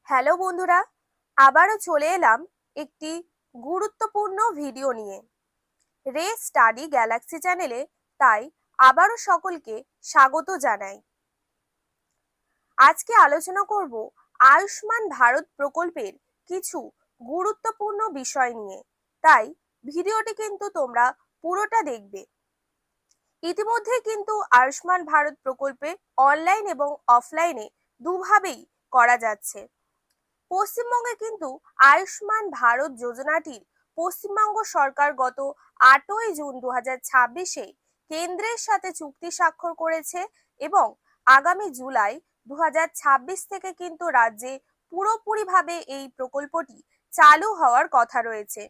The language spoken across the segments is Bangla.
হ্যালো বন্ধুরা, আবারও চলে এলাম একটি গুরুত্বপূর্ণ ভিডিও নিয়ে রে স্টাডি গ্যালাক্সি চ্যানেলে। তাই আবারও সকলকে স্বাগত জানাই। আজকে আলোচনা করব আয়ুষ্মান ভারত প্রকল্পের কিছু গুরুত্বপূর্ণ বিষয় নিয়ে। তাই ভিডিওটি কিন্তু তোমরা পুরোটা দেখবে। ইতিমধ্যে কিন্তু আয়ুষ্মান ভারত প্রকল্পে অনলাইন এবং অফলাইনে দুভাবেই করা যাচ্ছে। পশ্চিমবঙ্গে কিন্তু আয়ুষ্মান ভারত যোজনাটির পশ্চিমবঙ্গ সরকার গত 8ই জুন 2026-এ কেন্দ্রের সাথে চুক্তি স্বাক্ষর করেছে এবং আগামী জুলাই 2026 থেকে কিন্তু রাজ্যে পুরোপুরিভাবে এই প্রকল্পটি চালু হওয়ার কথা রয়েছে।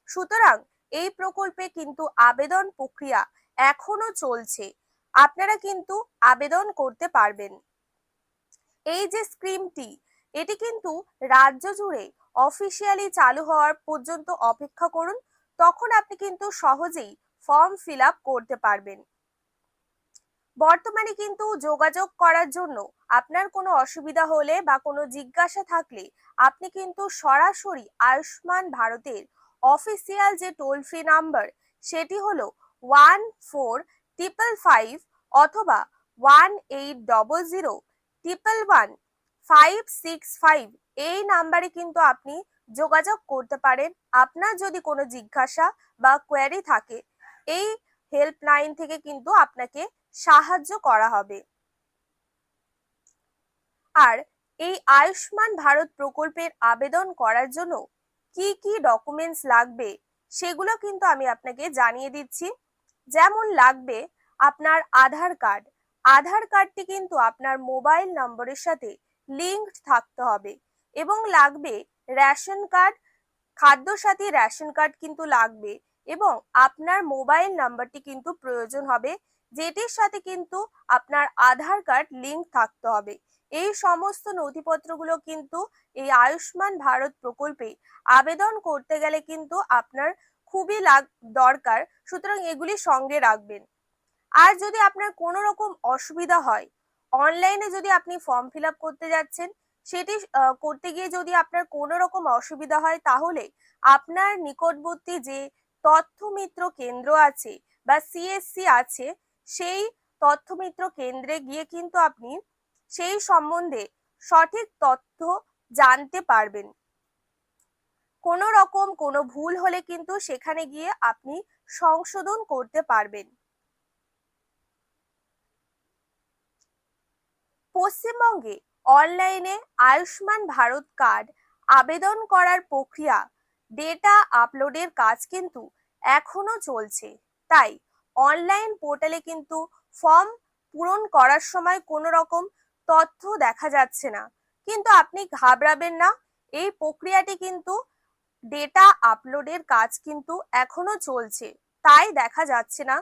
সুতরাং এই প্রকল্পে কিন্তু আবেদন প্রক্রিয়া এখনো চলছে। আপনারা কিন্তু আবেদন করতে পারবেন। এই যে স্কিমটি, এটি কিন্তু রাজ্য জুড়ে অফিসিয়ালি চালু হওয়ার পর্যন্ত অপেক্ষা করুন, তখন আপনি কিন্তু সহজেই ফর্ম ফিল আপ করতে পারবেন। বর্তমানে কিন্তু যোগাযোগ করার জন্য আপনার কোনো অসুবিধা হলে বা কোনো জিজ্ঞাসা থাকলে আপনি কিন্তু সরাসরি আয়ুষ্মান ভারতের অফিসিয়াল যে টোল ফ্রি নাম্বার, সেটি হলো 1455 অথবা 1800 111 565 এই নাম্বারে কিন্তু আপনি যোগাযোগ করতে পারেন। আপনার যদি কোনো জিজ্ঞাসা বা কোয়েরি থাকে, এই হেল্পলাইন থেকে কিন্তু আপনাকে সাহায্য করা হবে। আর এই আয়ুষ্মান ভারত প্রকল্পের আবেদন করার জন্য কি কি ডকুমেন্টস লাগবে সেগুলো কিন্তু আমি আপনাকে জানিয়ে দিচ্ছি। যেমন লাগবে আপনার আধার কার্ড। আধার কার্ডটি কিন্তু আপনার মোবাইল নম্বরের সাথে লিঙ্কড থাকতে হবে। এবং লাগবে ration card, Khadya Sathi ration card কিন্তু লাগবে। এবং আপনার মোবাইল নাম্বারটি কিন্তু প্রয়োজন হবে, যেটির সাথে কিন্তু আপনার আধার কার্ড লিঙ্ক থাকতে হবে। এই সমস্ত নথিপত্রগুলো কিন্তু এই আয়ুষ্মান ভারত প্রকল্পে আবেদন করতে গেলে কিন্তু আপনার খুবই দরকার। সুতরাং এগুলি সঙ্গে রাখবেন। আর যদি আপনার কোনো রকম অসুবিধা হয়, অনলাইনে যদি আপনি ফর্ম ফিল আপ করতে যাচ্ছেন, সেটি করতে গিয়ে যদি আপনার কোনো রকম অসুবিধা হয়, তাহলে আপনার নিকটবর্তী যে তথ্য মিত্র কেন্দ্র আছে বা সিএসসি আছে, সেই তথ্য মিত্র কেন্দ্রে গিয়ে কিন্তু আপনি সেই সম্বন্ধে সঠিক তথ্য জানতে পারবেন। কোনো রকম কোনো ভুল হলে কিন্তু সেখানে গিয়ে আপনি সংশোধন করতে পারবেন। পশ্চিমবঙ্গে অনলাইনে আয়ুষ্মান ভারত কার্ড আবেদন করার প্রক্রিয়া, ডেটা আপলোডের কাজ কিন্তু এখনো চলছে। তাই অনলাইন পোর্টালে কিন্তু ফর্ম পূরণ করার সময় কোনো রকম তথ্য দেখা যাচ্ছে না, কিন্তু আপনি ঘাবড়াবেন না। এই প্রক্রিয়াটি কিন্তু, ডেটা আপলোডের কাজ কিন্তু এখনো চলছে, তাই দেখা যাচ্ছে না।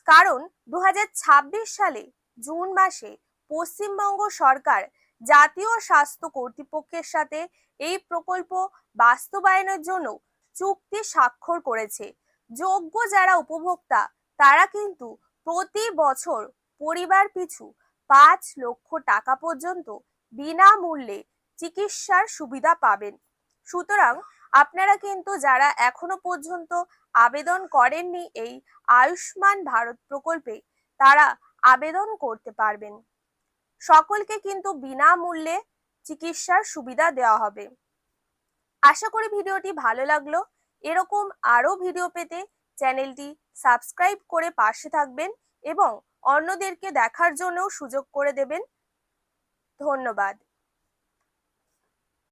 কারণ 2026 সালে জুন মাসে পশ্চিমবঙ্গ সরকার জাতীয় স্বাস্থ্য কর্তৃপক্ষের সাথে এই প্রকল্প বাস্তবায়নের জন্য চুক্তি স্বাক্ষর করেছে। যোগ্য যারা উপভোক্তা, তারা কিন্তু প্রতি বছর পরিবার পিছু 5 লক্ষ টাকা পর্যন্ত বিনামূল্যে চিকিৎসার সুবিধা পাবেন। সুতরাং আপনারা কিন্তু যারা এখনো পর্যন্ত আবেদন করেননি এই আয়ুষ্মান ভারত প্রকল্পে, তারা আবেদন করতে পারবেন। সকলকে কিন্তু বিনামূল্যে চিকিৎসার সুবিধা দেওয়া হবে। আশা করি ভিডিওটি ভালো লাগলো। এরকম আরো ভিডিও পেতে চ্যানেলটি সাবস্ক্রাইব করে পাশে থাকবেন এবং অন্যদেরকে দেখার জন্য সুযোগ করে দেবেন। ধন্যবাদ।